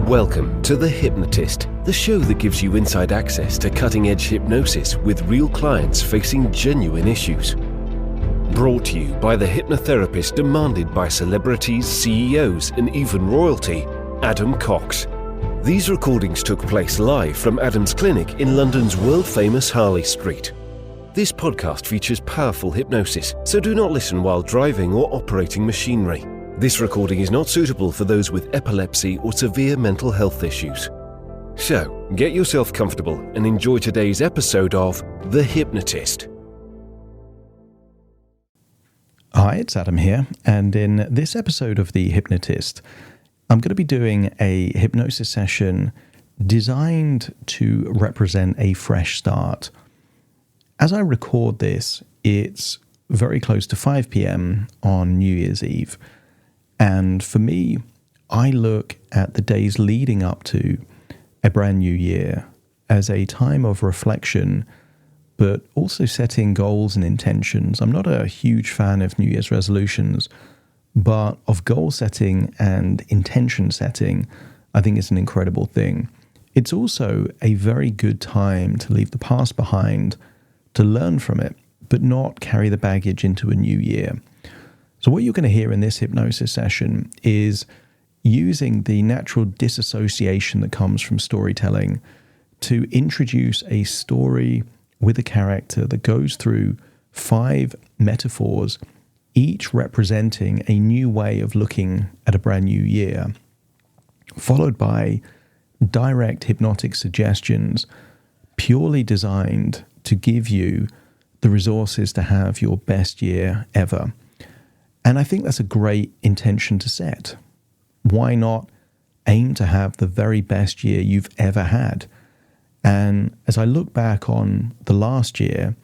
Welcome to The Hypnotist, the show that gives you inside access to cutting-edge hypnosis with real clients facing genuine issues. Brought to you by the hypnotherapist demanded by celebrities, CEOs, and even royalty, Adam Cox. These recordings took place live from Adam's clinic in London's world-famous Harley Street. This podcast features powerful hypnosis, so do not listen while driving or operating machinery. This recording is not suitable for those with epilepsy or severe mental health issues. So, get yourself comfortable and enjoy today's episode of The Hypnotist. Hi, it's Adam here, and in this episode of The Hypnotist, I'm going to be doing a hypnosis session designed to represent a fresh start. As I record this, it's very close to 5 p.m. on New Year's Eve. And for me, I look at the days leading up to a brand new year as a time of reflection, but also setting goals and intentions. I'm not a huge fan of New Year's resolutions, but of goal setting and intention setting, I think it's an incredible thing. It's also a very good time to leave the past behind, to learn from it, but not carry the baggage into a new year. So what you're going to hear in this hypnosis session is using the natural disassociation that comes from storytelling to introduce a story with a character that goes through 5 metaphors, each representing a new way of looking at a brand new year, followed by direct hypnotic suggestions purely designed to give you the resources to have your best year ever. And I think that's a great intention to set. Why not aim to have the very best year you've ever had? And as I look back on the last year,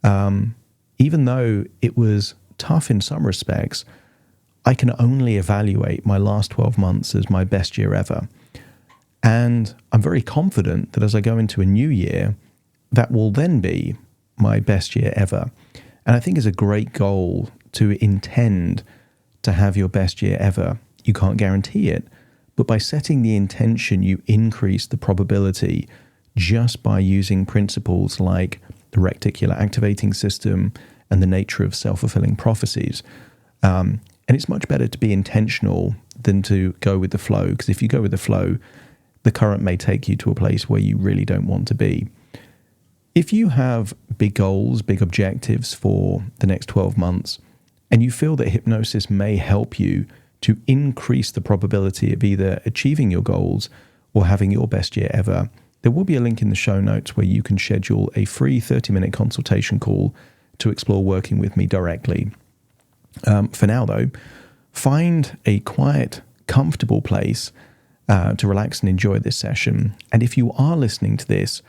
even though it was tough in some respects, I can only evaluate my last 12 months as my best year ever. And I'm very confident that as I go into a new year, that will then be my best year ever. And I think it's a great goal to intend to have your best year ever. You can't guarantee it, but by setting the intention, you increase the probability just by using principles like the reticular activating system and the nature of self-fulfilling prophecies. And it's much better to be intentional than to go with the flow, because if you go with the flow, the current may take you to a place where you really don't want to be. If you have big goals, big objectives for the next 12 months, and you feel that hypnosis may help you to increase the probability of either achieving your goals or having your best year ever, there will be a link in the show notes where you can schedule a free 30-minute consultation call to explore working with me directly. For now, though, find a quiet, comfortable place to relax and enjoy this session. And if you are listening to this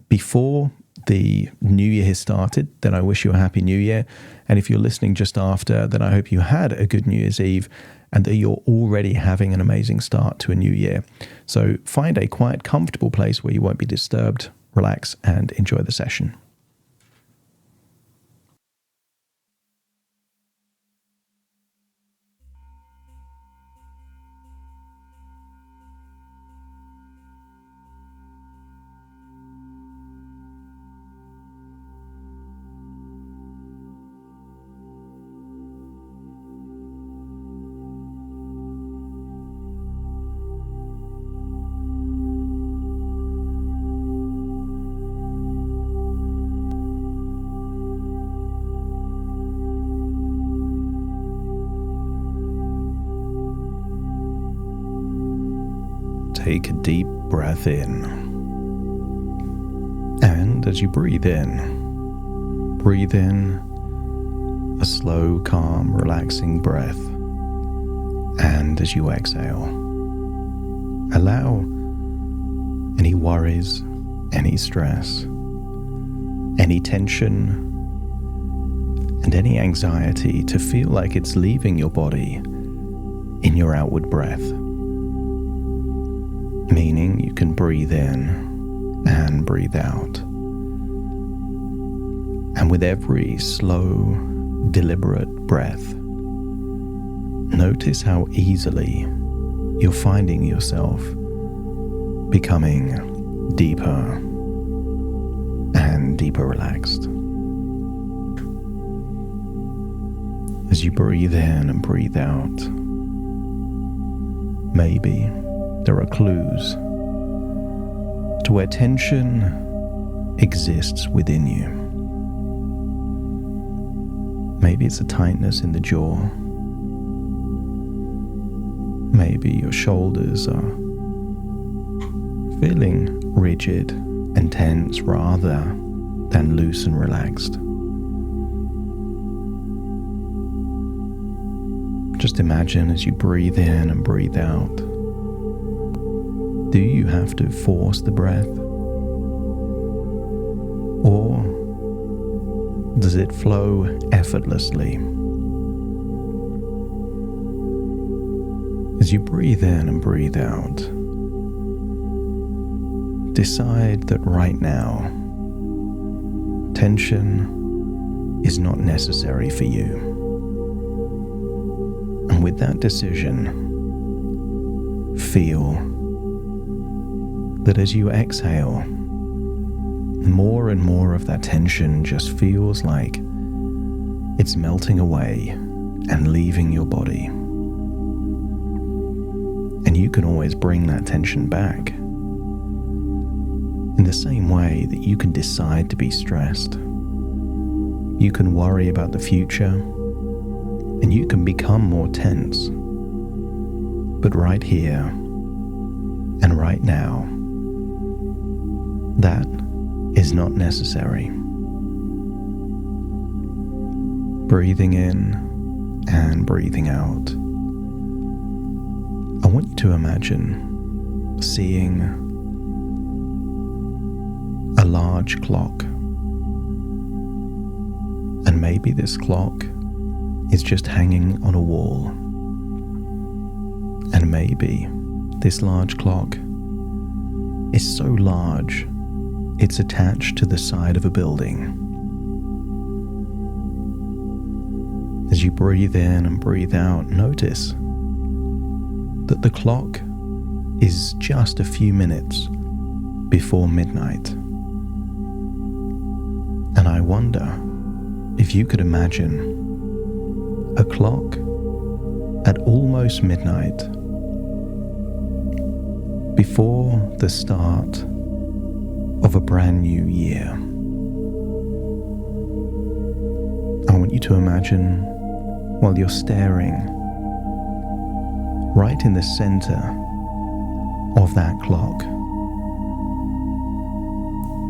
before the new year has started, then I wish you a happy new year. And if you're listening just after, then I hope you had a good New Year's Eve and that you're already having an amazing start to a new year. So find a quiet, comfortable place where you won't be disturbed, relax, and enjoy the session. Take a deep breath in. And as you breathe in a slow, calm, relaxing breath. And as you exhale, allow any worries, any stress, any tension, and any anxiety to feel like it's leaving your body in your outward breath. Meaning you can breathe in and breathe out. And with every slow, deliberate breath, notice how easily you're finding yourself becoming deeper and deeper relaxed. As you breathe in and breathe out, maybe there are clues to where tension exists within you. Maybe it's a tightness in the jaw. Maybe your shoulders are feeling rigid and tense rather than loose and relaxed. Just imagine as you breathe in and breathe out, do you have to force the breath? Or does it flow effortlessly? As you breathe in and breathe out, decide that right now, tension is not necessary for you. And with that decision, feel that as you exhale, more and more of that tension just feels like it's melting away and leaving your body. And you can always bring that tension back. In the same way that you can decide to be stressed, you can worry about the future, and you can become more tense. But right here and right now, that is not necessary. Breathing in and breathing out, I want you to imagine seeing a large clock. And maybe this clock is just hanging on a wall. And maybe this large clock is so large it's attached to the side of a building. As you breathe in and breathe out, notice that the clock is just a few minutes before midnight. And I wonder if you could imagine a clock at almost midnight before the start of a brand new year. I want you to imagine while you're staring right in the center of that clock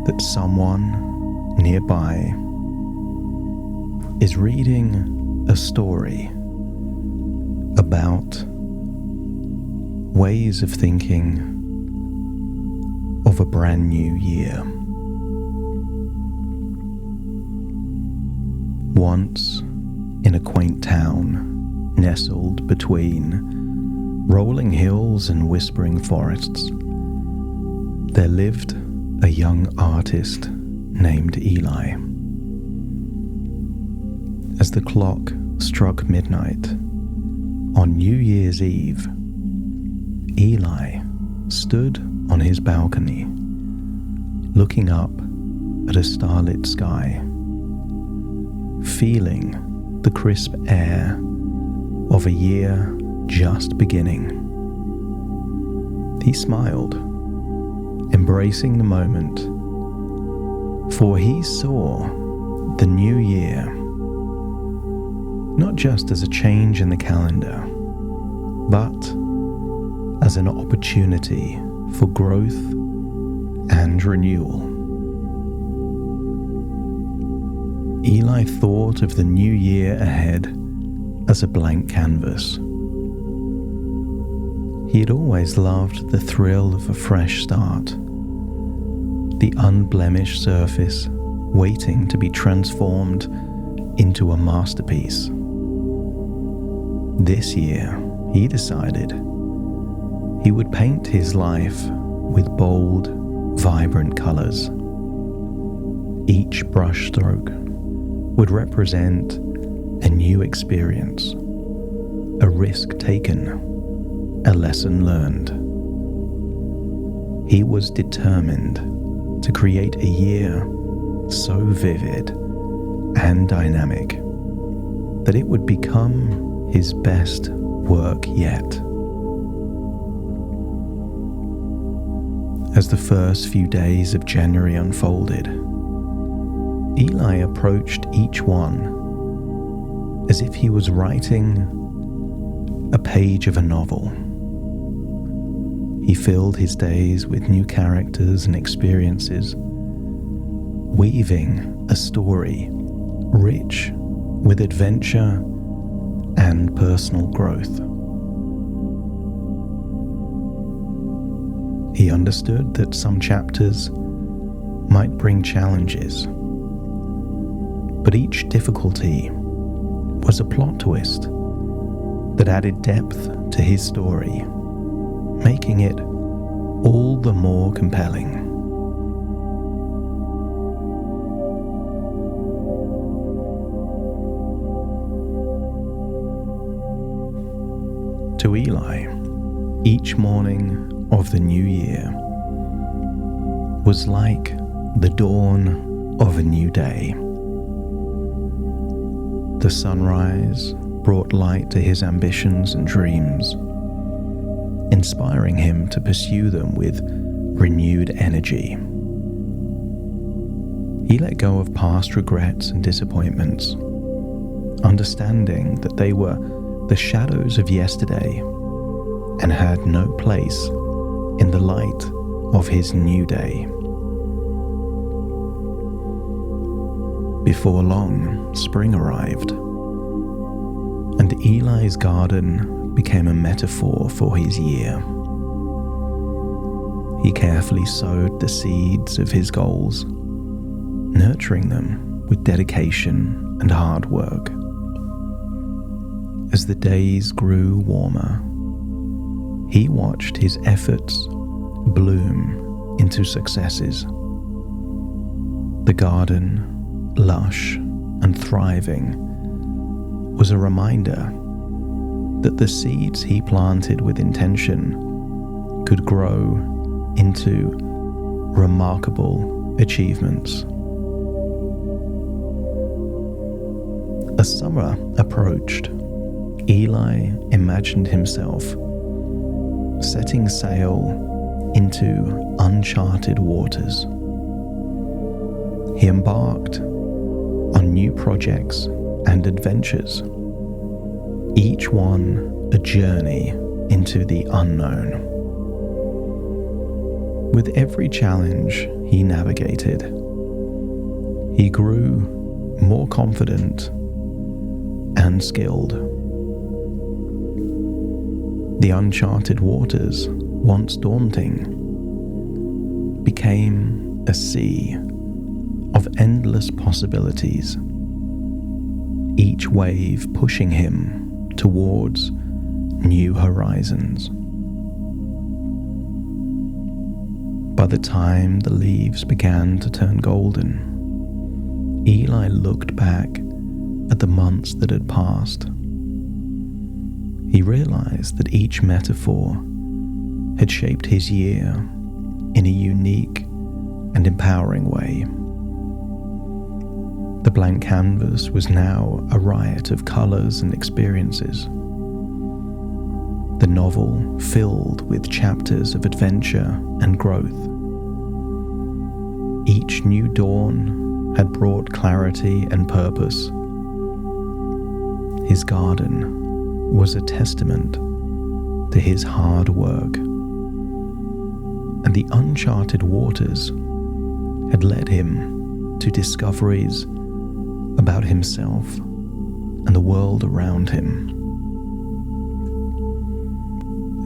that someone nearby is reading a story about ways of thinking of a brand new year. Once, in a quaint town nestled between rolling hills and whispering forests, there lived a young artist named Eli. As the clock struck midnight on New Year's Eve, Eli stood on his balcony, looking up at a starlit sky, feeling the crisp air of a year just beginning. He smiled, embracing the moment, for he saw the new year not just as a change in the calendar, but as an opportunity for growth and renewal. Eli thought of the new year ahead as a blank canvas. He had always loved the thrill of a fresh start, the unblemished surface waiting to be transformed into a masterpiece. This year, he decided he would paint his life with bold, vibrant colors. Each brushstroke would represent a new experience, a risk taken, a lesson learned. He was determined to create a year so vivid and dynamic that it would become his best work yet. As the first few days of January unfolded, Eli approached each one as if he was writing a page of a novel. He filled his days with new characters and experiences, weaving a story rich with adventure and personal growth. He understood that some chapters might bring challenges, but each difficulty was a plot twist that added depth to his story, making it all the more compelling. To Eli, each morning of the new year was like the dawn of a new day. The sunrise brought light to his ambitions and dreams, inspiring him to pursue them with renewed energy. He let go of past regrets and disappointments, understanding that they were the shadows of yesterday and had no place in the light of his new day. Before long, spring arrived, and Eli's garden became a metaphor for his year. He carefully sowed the seeds of his goals, nurturing them with dedication and hard work. As the days grew warmer, he watched his efforts bloom into successes. The garden, lush and thriving, was a reminder that the seeds he planted with intention could grow into remarkable achievements. As summer approached, Eli imagined himself setting sail into uncharted waters. He embarked on new projects and adventures, each one a journey into the unknown. With every challenge he navigated, he grew more confident and skilled. The uncharted waters, once daunting, became a sea of endless possibilities, each wave pushing him towards new horizons. By the time the leaves began to turn golden, Eli looked back at the months that had passed. He realized that each metaphor had shaped his year in a unique and empowering way. The blank canvas was now a riot of colors and experiences. The novel filled with chapters of adventure and growth. Each new dawn had brought clarity and purpose. His garden was a testament to his hard work, and the uncharted waters had led him to discoveries about himself and the world around him.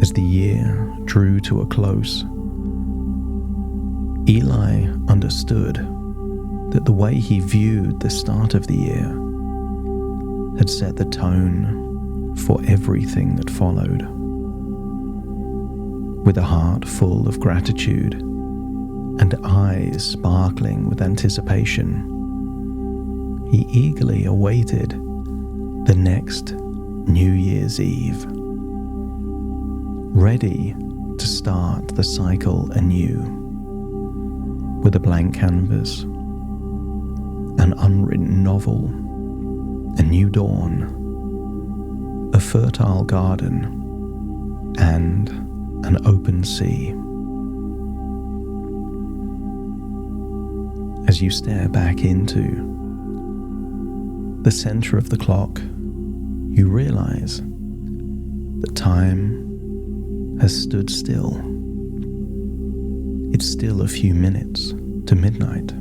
As the year drew to a close, Eli understood that the way he viewed the start of the year had set the tone for everything that followed. With a heart full of gratitude and eyes sparkling with anticipation, he eagerly awaited the next New Year's Eve. ready to start the cycle anew with a blank canvas, an unwritten novel, a new dawn, a fertile garden, and an open sea. As you stare back into the center of the clock, you realize that time has stood still. It's still a few minutes to midnight.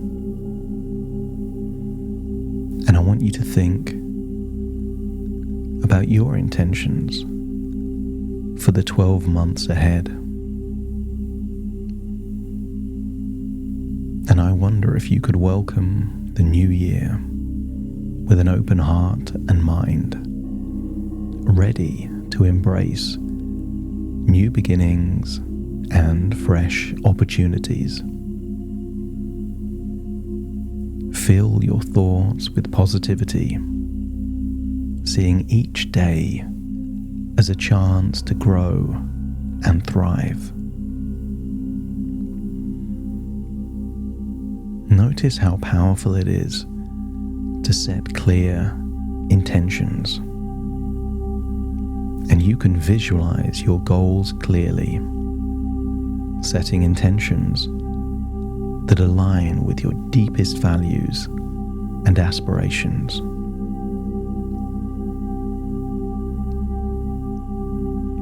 And I want you to think about your intentions for the 12 months ahead. And I wonder if you could welcome the new year with an open heart and mind, ready to embrace new beginnings and fresh opportunities. Fill your thoughts with positivity, seeing each day as a chance to grow and thrive. Notice how powerful it is to set clear intentions, and you can visualize your goals clearly, setting intentions that align with your deepest values and aspirations.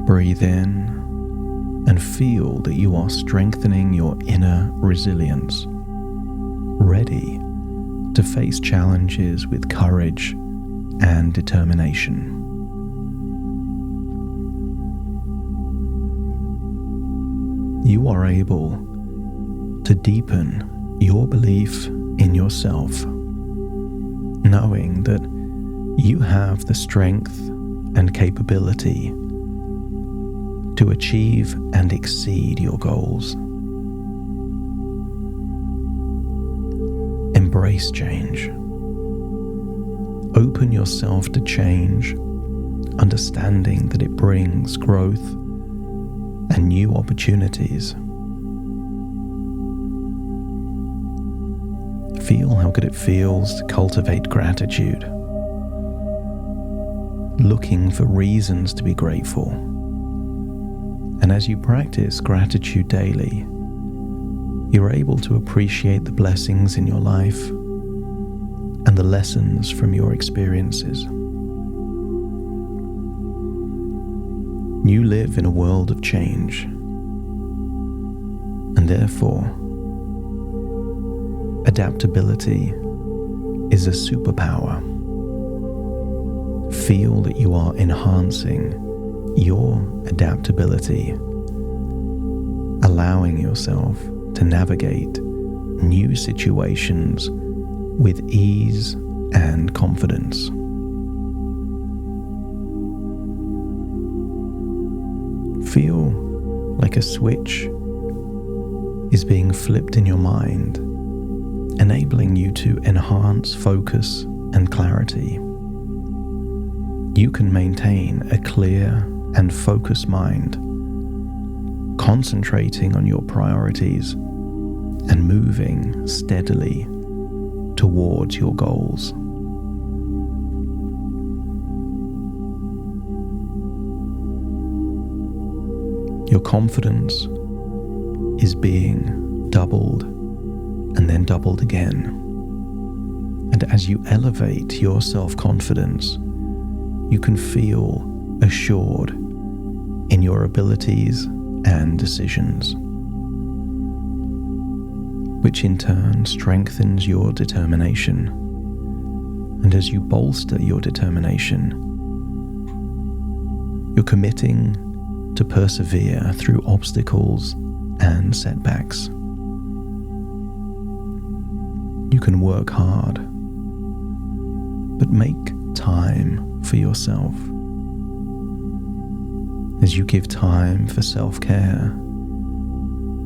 Breathe in and feel that you are strengthening your inner resilience, ready to face challenges with courage and determination. You are able to deepen your belief in yourself, knowing that you have the strength and capability to achieve and exceed your goals. Embrace change. Open yourself to change, understanding that it brings growth and new opportunities. Feel how good it feels to cultivate gratitude, looking for reasons to be grateful. And as you practice gratitude daily, you're able to appreciate the blessings in your life and the lessons from your experiences. You live in a world of change, and therefore, adaptability is a superpower. Feel that you are enhancing your adaptability, allowing yourself to navigate new situations with ease and confidence. Feel like a switch is being flipped in your mind, enabling you to enhance focus and clarity. You can maintain a clear and focused mind, concentrating on your priorities and moving steadily towards your goals. Your confidence is being doubled and then doubled again. And as you elevate your self-confidence, you can feel assured in your abilities and decisions, which in turn strengthens your determination. And as you bolster your determination, you're committing to persevere through obstacles and setbacks. You can work hard, but make time for yourself. As you give time for self-care,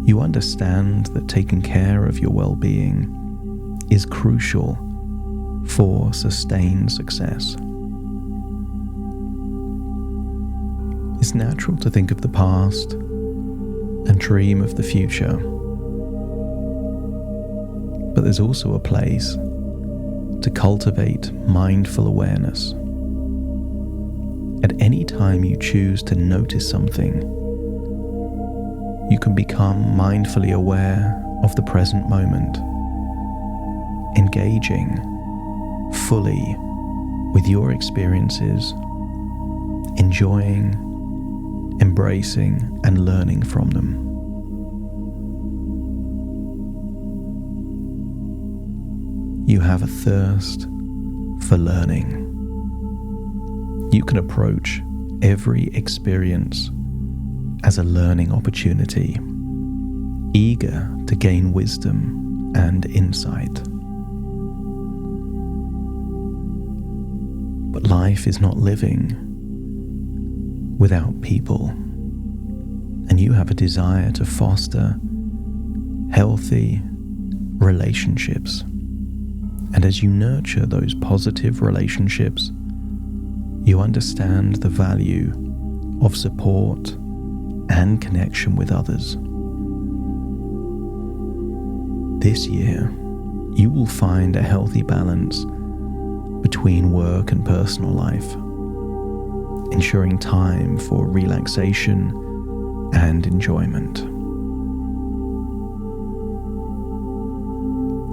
you understand that taking care of your well-being is crucial for sustained success. It's natural to think of the past and dream of the future. But there's also a place to cultivate mindful awareness. At any time you choose to notice something, you can become mindfully aware of the present moment, engaging fully with your experiences, enjoying, embracing, and learning from them. You have a thirst for learning. You can approach every experience as a learning opportunity, eager to gain wisdom and insight. But life is not living without people, and you have a desire to foster healthy relationships. And as you nurture those positive relationships, you understand the value of support and connection with others. This year, you will find a healthy balance between work and personal life, ensuring time for relaxation and enjoyment.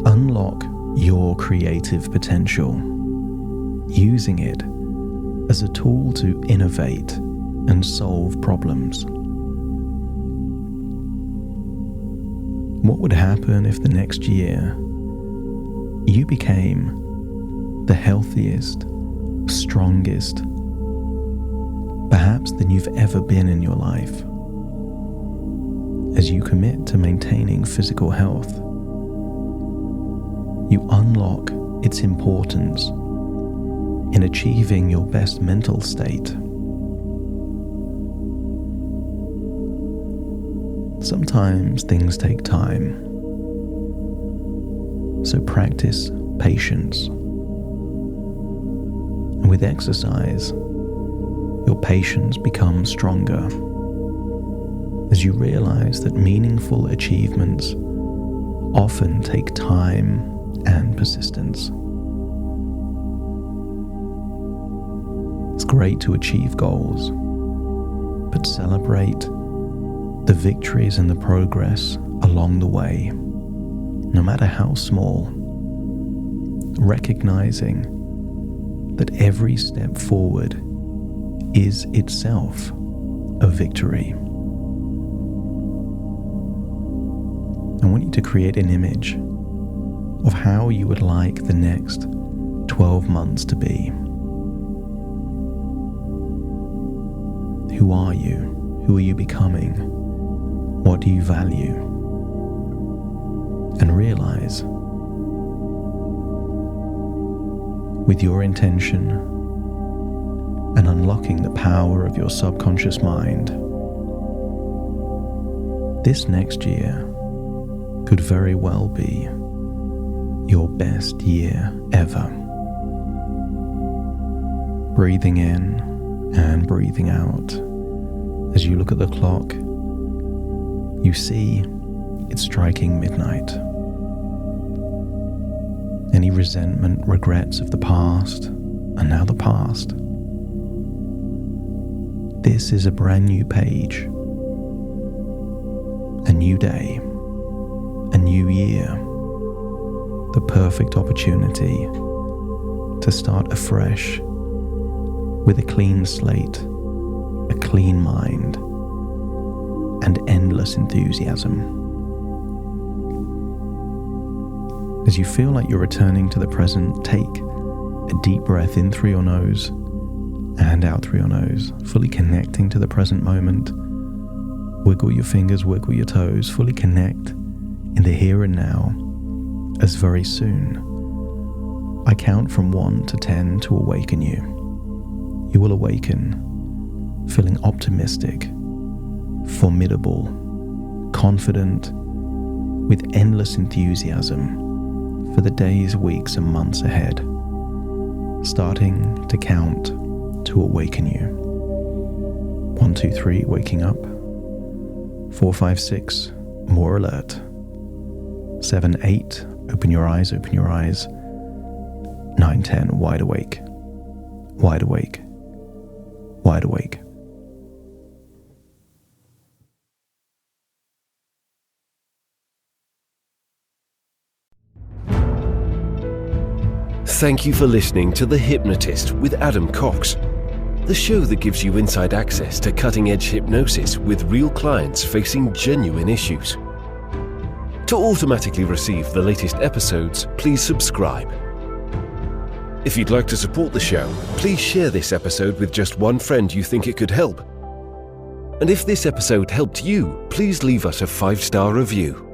Unlock your creative potential, using it as a tool to innovate and solve problems. What would happen if the next year you became the healthiest, strongest, perhaps than you've ever been in your life? As you commit to maintaining physical health, you unlock its importance in achieving your best mental state. Sometimes things take time, so practice patience. And with exercise, your patience becomes stronger as you realize that meaningful achievements often take time and persistence. It's great to achieve goals, but celebrate the victories and the progress along the way, no matter how small, recognizing that every step forward is itself a victory. I want you to create an image of how you would like the next 12 months to be. Who are you? Who are you becoming? What do you value? And realize, with your intention and unlocking the power of your subconscious mind, this next year could very well be your best year ever. Breathing in and breathing out. As you look at the clock, you see it's striking midnight. Any resentment, regrets of the past are now the past. This is a brand new page, a new day, a new year, the perfect opportunity to start afresh with a clean slate, a clean mind, and endless enthusiasm. As you feel like you're returning to the present, take a deep breath in through your nose and out through your nose, fully connecting to the present moment. Wiggle your fingers, wiggle your toes, fully connect in the here and now, as very soon I count from 1 to 10 to awaken you. You will awaken feeling optimistic, formidable, confident, with endless enthusiasm for the days, weeks, and months ahead, starting to count to awaken you. 1, 2, 3, waking up. 4, 5, 6, more alert. 7, 8, open your eyes, open your eyes. 9, 10, wide awake, wide awake, wide awake. Thank you for listening to The Hypnotist with Adam Cox, the show that gives you inside access to cutting-edge hypnosis with real clients facing genuine issues. To automatically receive the latest episodes, please subscribe. If you'd like to support the show, please share this episode with just one friend you think it could help. And if this episode helped you, please leave us a 5-star review.